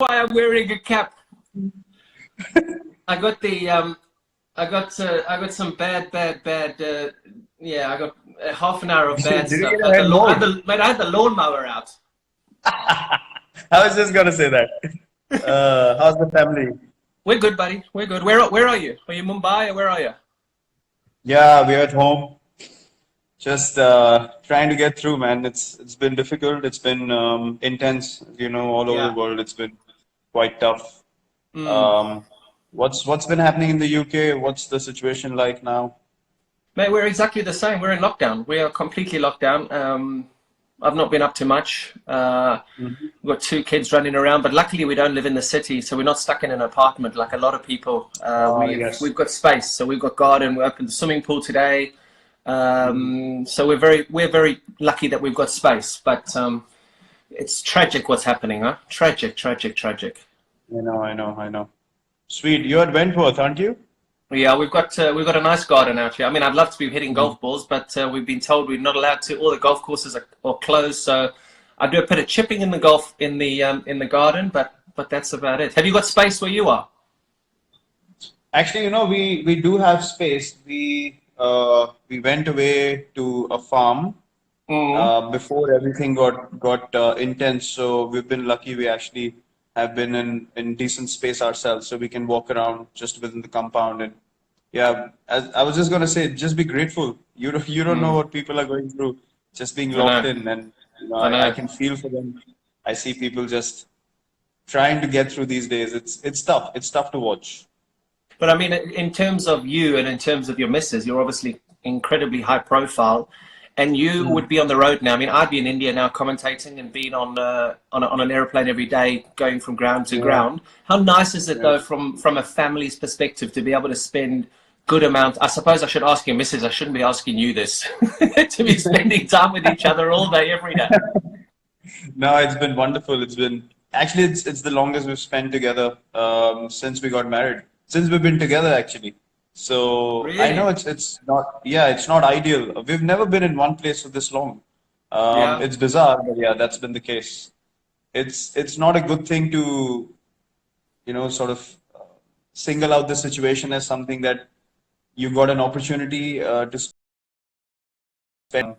why I'm wearing a cap. I got the I got some bad yeah, I got half an hour of bad Did you stuff. get a head mold? Mate, I had the lawnmower out. I was just gonna say that. How's the family? We're good, buddy. We're good. Where are you? Are you Mumbai or where are you? Yeah, we're at home. Just trying to get through, man. It's been difficult. It's been intense, all over the Yeah. world. It's been quite tough. Mm. Um, what's been happening in the UK? What's the situation like now? Mate, we're exactly the same. We're in lockdown. We are completely locked down. I've not been up to much. Mhm. We've got two kids running around, but luckily we don't live in the city, so we're not stuck in an apartment like a lot of people. We've Yes. got space, so we've got garden. We opened the swimming pool today. Mhm. So we're very lucky that we've got space. But it's tragic what's happening, huh? Tragic, tragic, tragic. I know. Sweet. You're at Wentworth, aren't you? Yeah, we've got a nice garden out here. I mean, I'd love to be hitting Mhm. golf balls, but we've been told we're not allowed to. All the golf courses are closed, so I do a bit of chipping in the golf in the garden, but that's about it. Have you got space where you are? Actually, we do have space. We went away to a farm Mm. before everything got intense. So we've been lucky. We actually have been in decent space ourselves, so we can walk around just within the compound. And yeah, as I was just gonna say, just be grateful. You don't know Mm. what people are going through, just being I locked know, in, and I I know. can feel for them. I see people just trying to get through these days. It's tough. It's tough to watch. But I mean, in terms of you and in terms of your missus, you're obviously incredibly high profile, and you would Mm. be on the road now. I mean, I'd be in India now commentating and being on an airplane every day, going from ground to Yeah. ground. How nice is it though, Yes. from a family's perspective, to be able to spend good amount? I suppose I should ask your missus. I shouldn't be asking you this. To be spending time with each other all day, every day. No, it's been wonderful. It's the longest we've spent together since we got married. Since we've been together actually. So I know Really? it's not ideal. We've never been in one place for this long. Yeah. It's bizarre, but yeah, that's been the case. It's not a good thing to, sort of single out the situation as something that you got an opportunity to spend.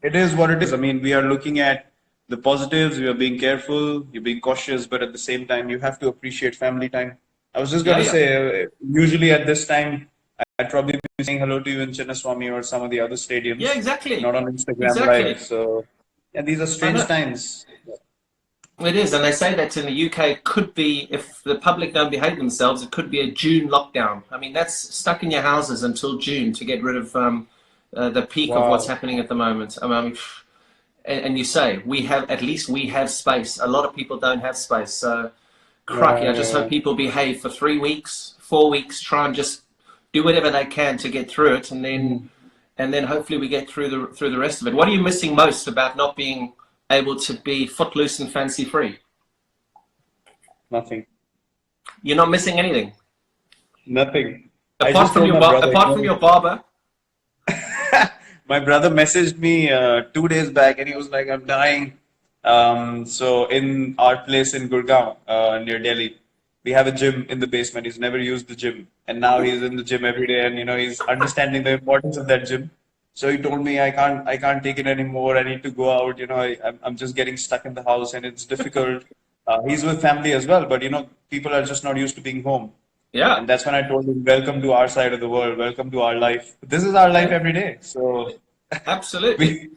It is what it is. I mean, we are looking at the positives, we are being careful, you're being cautious, but at the same time, you have to appreciate family time. I was just going Yeah, to yeah. say, usually at this time, I'd probably be saying hello to you in Chinnaswamy or some of the other Yeah, stadiums, exactly. not on Instagram Live. Exactly. So, yeah, these are I strange know. times. It is, and they say that in the UK it could be, if the public don't behave themselves, it could be a June lockdown. I mean, that's stuck in your houses until June to get rid of the peak of what's Wow. happening at the moment. I mean, and you say at least we have space. A lot of people don't have space, so crikey, Yeah, I just yeah, hope people behave for 3 weeks, 4 weeks, try and just do whatever they can to get through it, yeah. and then hopefully we get through the rest of it. What are you missing most about not being able to be footloose and fancy free? Nothing. You're not missing anything Nothing. I apart just from told my brother, apart from your barber. my brother messaged me 2 days back and he was like, I'm dying. So in our place in Gurgaon, near Delhi, we have a gym in the basement. He's never used the gym. And now he's in the gym every day and he's understanding the importance of that gym. So he told me I can't take it anymore. I need to go out. I'm just getting stuck in the house and it's difficult. He's with family as well, but people are just not used to being home. Yeah, And that's when I told him, welcome to our side of the world, welcome to our life. This is our life yeah, every day. So absolutely. we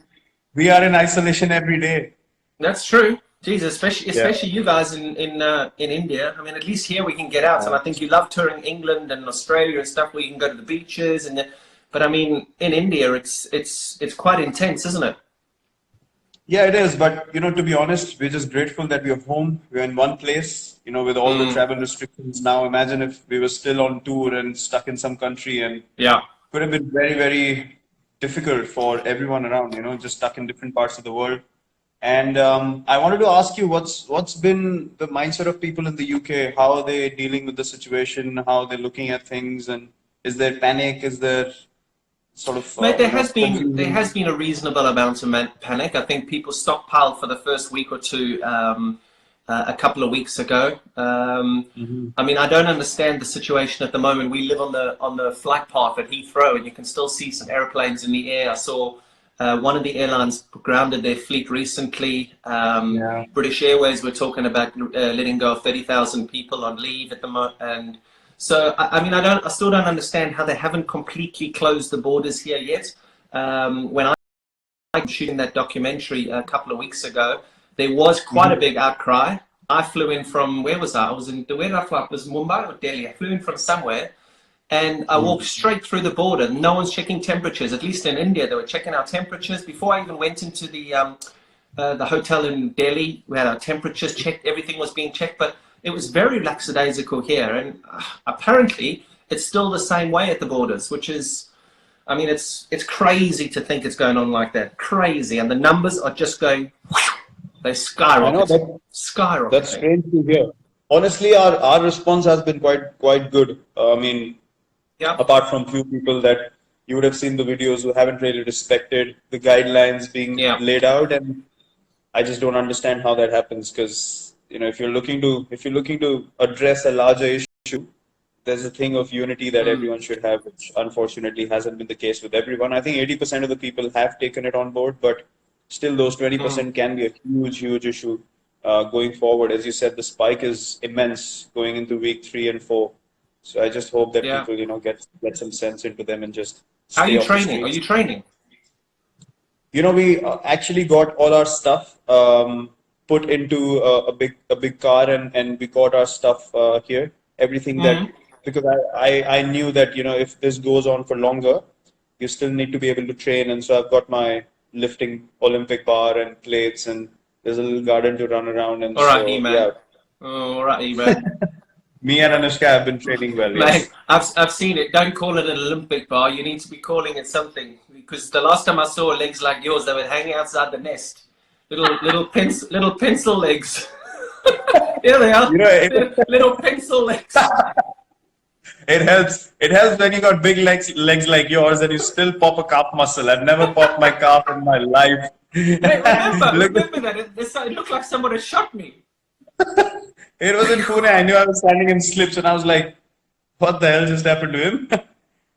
we are in isolation every day. That's true. Jesus, Yeah. especially you guys in India. I mean, at least here we can get out, and Uh, I think you love touring England and Australia and stuff where you can go to the beaches but I mean, in India, it's quite intense, isn't it? yeah, it is. But to be honest, we're just grateful that we're home. We're in one place. With all the Mm, travel restrictions now. Imagine if we were still on tour and stuck in some country, and yeah. could have been very, very difficult for everyone around. Just stuck in different parts of the world. And I wanted to ask you, what's been the mindset of people in the UK? How are they dealing with the situation? How are they looking at things? And is there panic? Is there sort of Mate, there confusion? has been a reasonable amount of panic. I think people stockpiled for the first week or two, a couple of weeks ago. I mean, I don't understand the situation at the moment. We live on the flight path at Heathrow, and you can still see some airplanes in the air. I saw one of the airlines grounded their fleet recently. Yeah. British Airways were talking about letting go of 30,000 people on leave at the moment, and so I mean, I still don't understand how they haven't completely closed the borders here yet. When I was shooting that documentary a couple of weeks ago, there was quite a big outcry. I flew in from, where was I? I was in, where did I fly? It was Mumbai or Delhi. I flew in from somewhere, and I walked straight through the border. No one's checking temperatures. At least in India, they were checking our temperatures. Before I even went into the hotel in Delhi, we had our temperatures checked. Everything was being checked, but it was very lackadaisical here. And apparently, it's still the same way at the borders, which is, I mean, it's crazy to think it's going on like that. Crazy. And the numbers are just going, they skyrocket. I know Skyrocket. that's strange to hear. Honestly, our response has been quite good. I mean, Yeah. apart from few people that you would have seen the videos who haven't really respected the guidelines being Yeah. laid out, and I just don't understand how that happens, because if you're looking to address a larger issue, there's a thing of unity that everyone should have, which unfortunately hasn't been the case with everyone. I think 80% of the people have taken it on board, but still those 20% can be a huge issue going forward. As you said, the spike is immense going into week 3 and 4. So I just hope that Yeah. people, get some sense into them and just How are stay you off the training? Are streets. you training? We actually got all our stuff put into a big car, and we got our stuff here. Everything that, because I knew that if this goes on for longer, you still need to be able to train, and so I've got my lifting Olympic bar and plates, and there's a little garden to run around, and All right, so E-man. yeah, All right, E-man. me and Anushka have been training well. Mate, Yes. I've seen it. Don't call it an Olympic bar. You need to be calling it something. Because the last time I saw legs like yours, they were hanging outside the nest. Little pencil legs. Here they are. Little pencil legs. It helps. It helps when you got big legs like yours, and you still pop a calf muscle. I've never popped my calf in my life. Mate, remember that. It looked like someone had shot me. It was in Pune. I knew I was standing in slips, and I was like, "What the hell just happened to him?"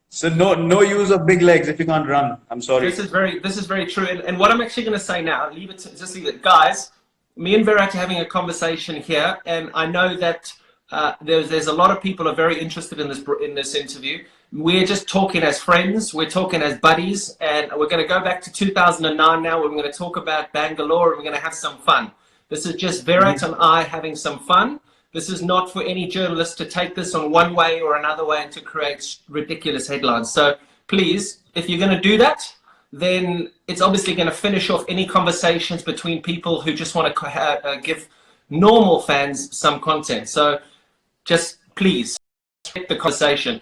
So no use of big legs if you can't run. I'm sorry. This is very true. And what I'm actually going to say now, just leave it, guys. Me and Virat are having a conversation here, and I know that there's a lot of people are very interested in this interview. We're just talking as friends. We're talking as buddies, and we're going to go back to 2009 now. We're going to talk about Bangalore, and we're going to have some fun. This is just Virat and I having some fun. This is not for any journalist to take this on one way or another way and to create ridiculous headlines. So please, if you're going to do that, then it's obviously going to finish off any conversations between people who just want to give normal fans some content. So just please take the conversation.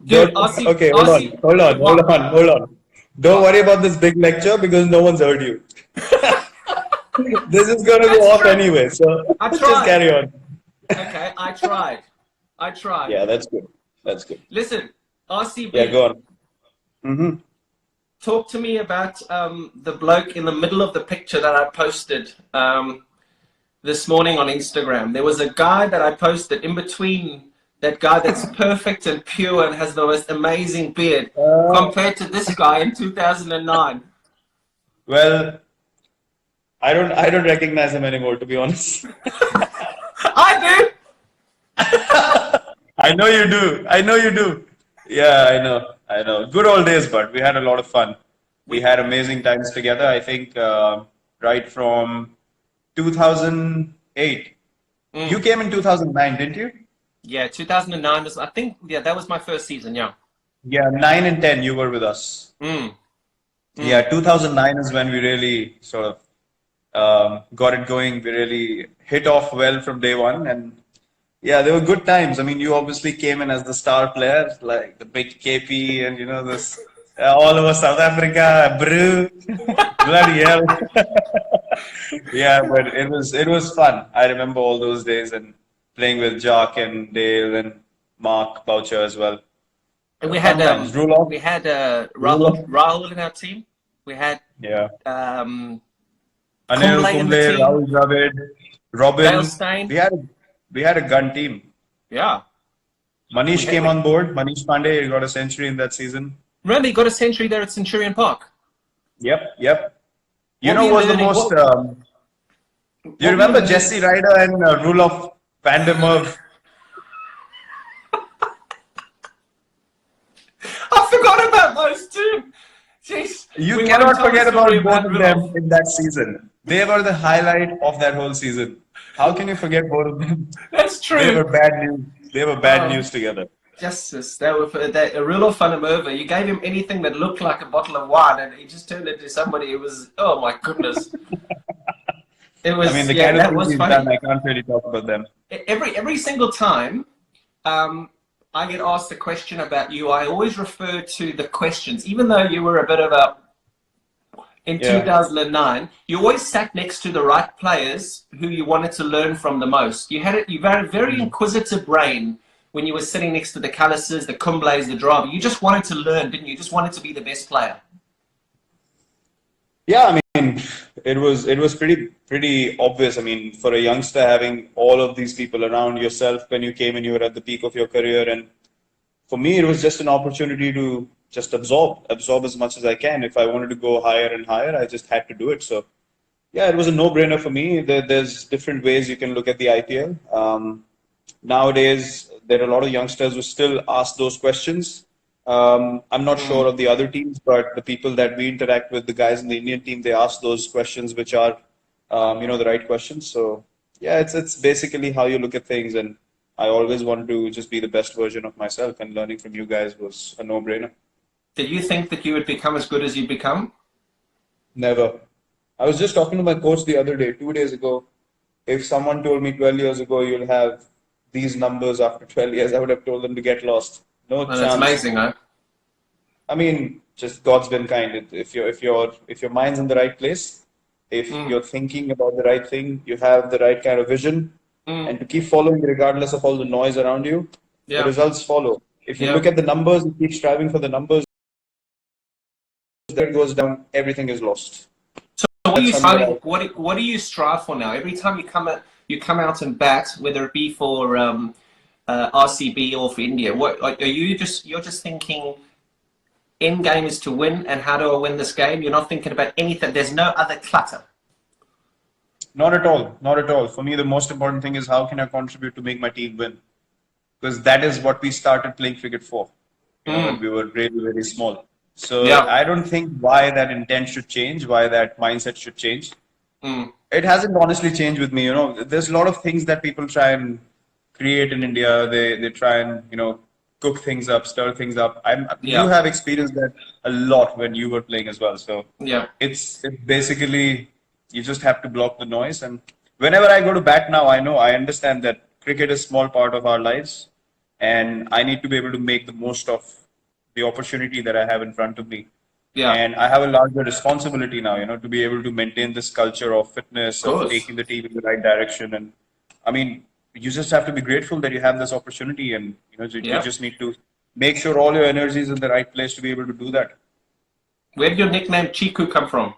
Dude, Okay, hold on. Don't worry about this big lecture because no one's heard you. This is going to go off anyway, so just carry on. Okay, I tried. Yeah, that's good. Listen, RCB. Yeah, go on. Talk to me about the bloke in the middle of the picture that I posted this morning on Instagram. There was a guy that I posted in between that guy that's perfect and pure and has the most amazing beard compared to this guy in 2009. Well, I don't recognize him anymore, to be honest. I do. I know you do. Yeah, I know. Good old days, but we had a lot of fun. We had amazing times together. I think right from 2008. You came in 2009, didn't you? Yeah, 2009 was, I think, that was my first season, yeah. Yeah, 9 and 10 you were with us. Yeah, 2009 is when we really sort of got it going. We really hit off well from day one, and yeah, they were good times. I mean, you obviously came in as the star player, like the big KP, and this all over South Africa, brew, bloody hell. Yeah, but it was fun. I remember all those days and playing with Jock and Dale and Mark Boucher as well. And we had Rahul in our team. We had Anil Kumble in the Kumble, team. Rahul Dravid, Robin. Stein. We had a gun team. Yeah. Manish came on board. Manish Pandey, he got a century in that season. Remember, he got a century there at Centurion Park. Yep. You What know were you what's the learning? most? Do you What were remember learning? Jesse Ryder and Rule of Vandermeer? I forgot about those two. Jeez. You We won't cannot tell the forget story about both of Rudolph. them in that season. They were the highlight of that whole season. How can you forget both of them? That's They were true. bad news. They were bad news together. Justice. That were that Rudolph van der Merwe. You gave him anything that looked like a bottle of wine, and he just turned into somebody. It was, oh my goodness. It was, I mean, the yeah, kind of that things was he's funny. done, I can't really talk about them. Every single time I get asked a question about you, I always refer to the questions, even though you were a bit of a. In Yeah. 2009, you always sat next to the right players who you wanted to learn from the most. You had a very inquisitive brain when you were sitting next to the Callises, the Kumblays, the Dravi. You just wanted to learn, didn't you? You just wanted to be the best player. Yeah, I mean, it was pretty obvious. I mean, for a youngster having all of these people around yourself when you came and you were at the peak of your career, and for me, it was just an opportunity to just absorb as much as I can. If I wanted to go higher and higher, I just had to do it. So, yeah, it was a no-brainer for me. There's different ways you can look at the IPL. Nowadays, there are a lot of youngsters who still ask those questions. I'm not sure of the other teams, but the people that we interact with, the guys in the Indian team, they ask those questions, which are, the right questions. So, yeah, it's basically how you look at things, and I always wanted to just be the best version of myself, and learning from you guys was a no-brainer. Did you think that you would become as good as you'd become? Never. I was just talking to my coach the other day, 2 days ago. If someone told me 12 years ago you'll have these numbers after 12 years, I would have told them to get lost. No Well, that's chance. amazing, huh? I mean, just God's been kind. If your mind's in the right place, if you're thinking about the right thing, you have the right kind of vision, and to keep following regardless of all the noise around you, the Yeah. results follow. If you Yeah. look at the numbers and keep striving for the numbers, that goes down, everything is lost. So what are That's you something that striving? What do you strive for now? Every time you come out and bat, whether it be for RCB or for India, what are you just? You're just thinking. End game is to win, and how do I win this game? You're not thinking about anything. There's no other clutter. Not at all. Not at all. For me, the most important thing is how can I contribute to make my team win? Because that is what we started playing cricket for, when we were really, very small. So Yeah. I don't think why that intent should change, why that mindset should change. It hasn't honestly changed with me. There's a lot of things that people try and create in India. They try and cook things up, stir things up. You Yeah. have experienced that a lot when you were playing as well. So Yeah. it's basically you just have to block the noise. And whenever I go to bat now, I understand that cricket is a small part of our lives, and I need to be able to make the most of the opportunity that I have in front of me. Yeah. And I have a larger responsibility now, to be able to maintain this culture of fitness, Of of course. taking the team in the right direction. And I mean, you just have to be grateful that you have this opportunity, and you Yeah. just need to make sure all your energy is in the right place to be able to do that. Where did your nickname Chiku come from?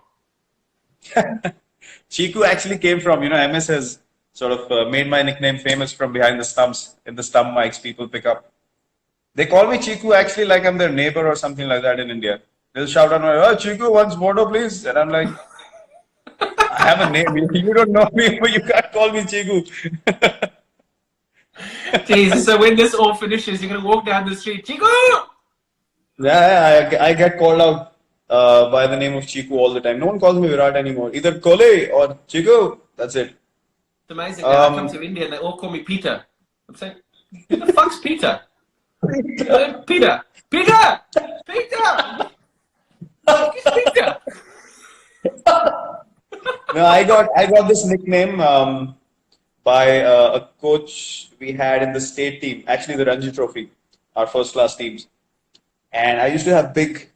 Chiku actually came from, MS has sort of made my nickname famous from behind the stumps. In the stump mics, people pick up. They call me Chiku actually like I'm their neighbor or something like that in India. They'll shout out, "Oh, Chiku, once photo, please." And I'm like, I have a name. You don't know me, but you can't call me Chiku. Jesus, so when this all finishes, you're going to walk down the street, Chiku! Yeah, I get called out by the name of Chiku all the time. No one calls me Virat anymore. Either Kohli or Chiku. That's it. It's amazing that I come to India and they all call me Peter. I'm saying, who the fuck's Peter? Peter! Peter! Peter! Who's Peter? No, I got this nickname by a coach we had in the state team, actually the Ranji Trophy, our first class teams. And I used to have big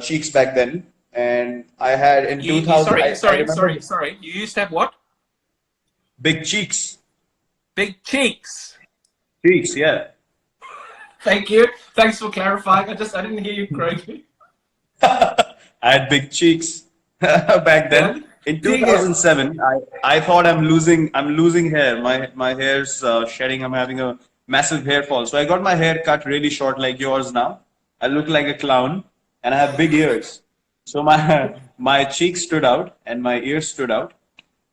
cheeks back then. And I had in 2000. I remember Sorry. You used to have what? big cheeks. Big cheeks. Cheeks, yeah. Thank you. Thanks for clarifying. I didn't hear you correctly. I had big cheeks back then. In Dig it. 2007, I thought I'm losing hair. My hair's shedding. I'm having a massive hair fall. So I got my hair cut really short, like yours now. I look like a clown, and I have big ears. So my my cheeks stood out and my ears stood out.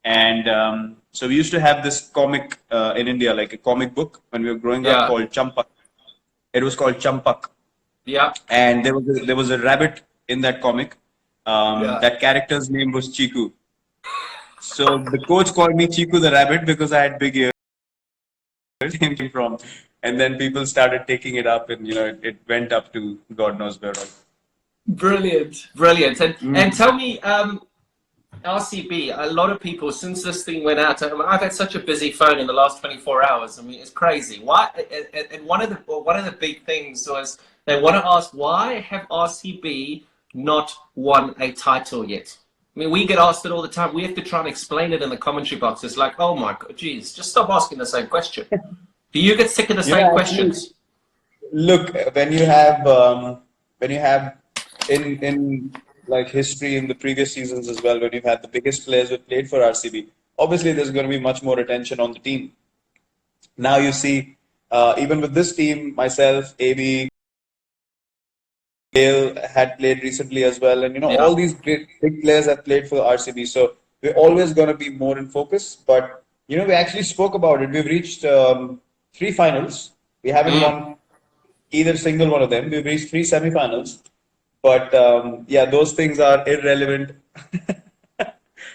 And so we used to have this comic in India, like a comic book when we were growing up Yeah. called Champak. It was called Champak, Yeah. and there was a rabbit in that comic. Yeah. That character's name was Chiku. So the coach called me Chiku the rabbit because I had big ears. Came from, and then people started taking it up, and it went up to God knows where. Brilliant. Brilliant. And Mm. tell me, RCB, a lot of people since this thing went out. I've had such a busy phone in the last 24 hours. I mean, it's crazy. Why? And one of the big things was they want to ask why have RCB not won a title yet? I mean, we get asked it all the time. We have to try and explain it in the commentary box. It's like, oh my God, geez, just stop asking the same question. Do you get sick of the same Actually, questions? look, when you have in like history in the previous seasons as well, when you've had the biggest players who played for RCB, obviously there's going to be much more attention on the team. Now you see, even with this team, myself, AB, Dale had played recently as well, and Yeah. all these big players have played for RCB. So we're always going to be more in focus. But we actually spoke about it. We've reached 3 finals. We haven't Mm. won either single one of them. We've reached 3 semifinals. But yeah, those things are irrelevant.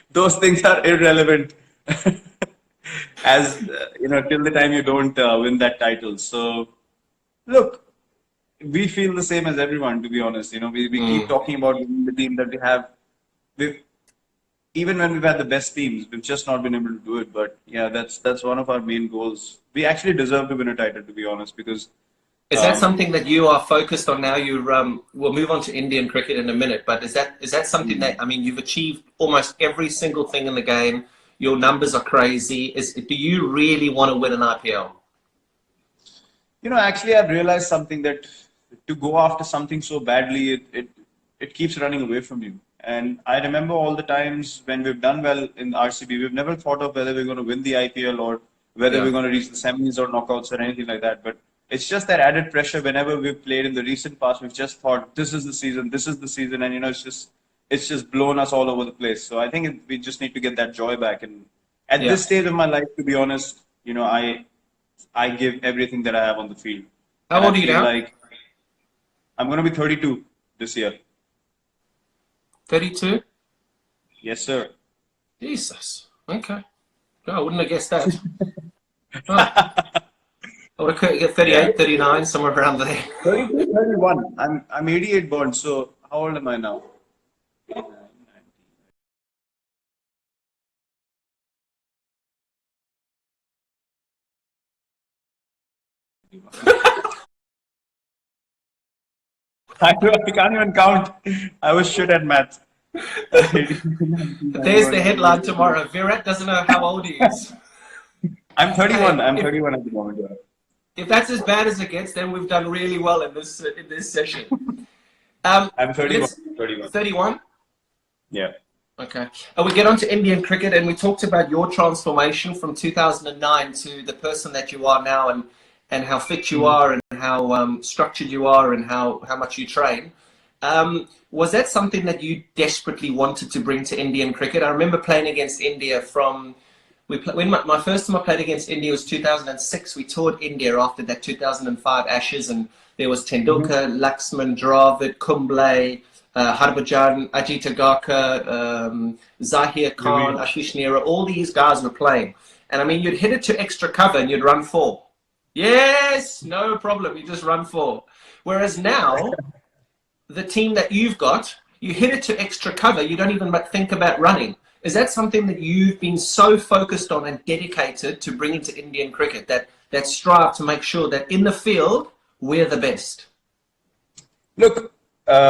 Those things are irrelevant as till the time you don't win that title. So look, we feel the same as everyone, to be honest. We keep Mm. talking about winning the team that we have. We've, even when we've had the best teams, we've just not been able to do it. But yeah, that's one of our main goals. We actually deserve to win a title, to be honest, because Is that um, something that you are focused on now? We'll move on to Indian cricket in a minute, but is that something that, I mean, you've achieved almost every single thing in the game. Your numbers are crazy. Do you really want to win an IPL? actually, I've realized something that to go after something so badly, it keeps running away from you. And I remember all the times when we've done well in RCB, we've never thought of whether we're going to win the IPL or whether Yeah, we're going to reach the semis or knockouts or anything like that. But it's just that added pressure whenever we've played in the recent past. We've just thought this is the season, and it's just blown us all over the place. So I think we just need to get that joy back. And at yeah. this stage of my life, to be honest, I give everything that I have on the field. How And I old are you feel now? like I'm going to be 32 this year. 32? Yes, sir. Jesus. Okay. No, I wouldn't have guessed that. Oh, I would have get Yeah. 38, 39, somewhere around there. 32, 31. I'm 88 born, so how old am I now? I can't even count. I was shit at maths. There's the headline tomorrow. Virat doesn't know how old he is. I'm 31. Hey, I'm if 31 at the moment. Yeah. if that's as bad as it gets, then we've done really well in this session. I'm 31. Let's 31. 31. Yeah. Okay. We get on to Indian cricket, and we talked about your transformation from 2009 to the person that you are now, and how fit you are, and how structured you are, and how much you train. Was that something that you desperately wanted to bring to Indian cricket? I remember playing against India when my first time I played against India was 2006. We toured India after that 2005 Ashes, and there was Mhm. Tendulkar, Laxman, Dravid, Kumble, Harbhajan, Ajit Agarkar, Zahir Khan, Maybe. Ashish Nehra. All these guys were playing, and I mean, you'd hit it to extra cover and you'd run four. Yes, no problem. You just run four. Whereas now, the team that you've got, you hit it to extra cover. You don't even think about running. Is that something that you've been so focused on and dedicated to bringing to Indian cricket, that strive to make sure that in the field, we're the best? Look,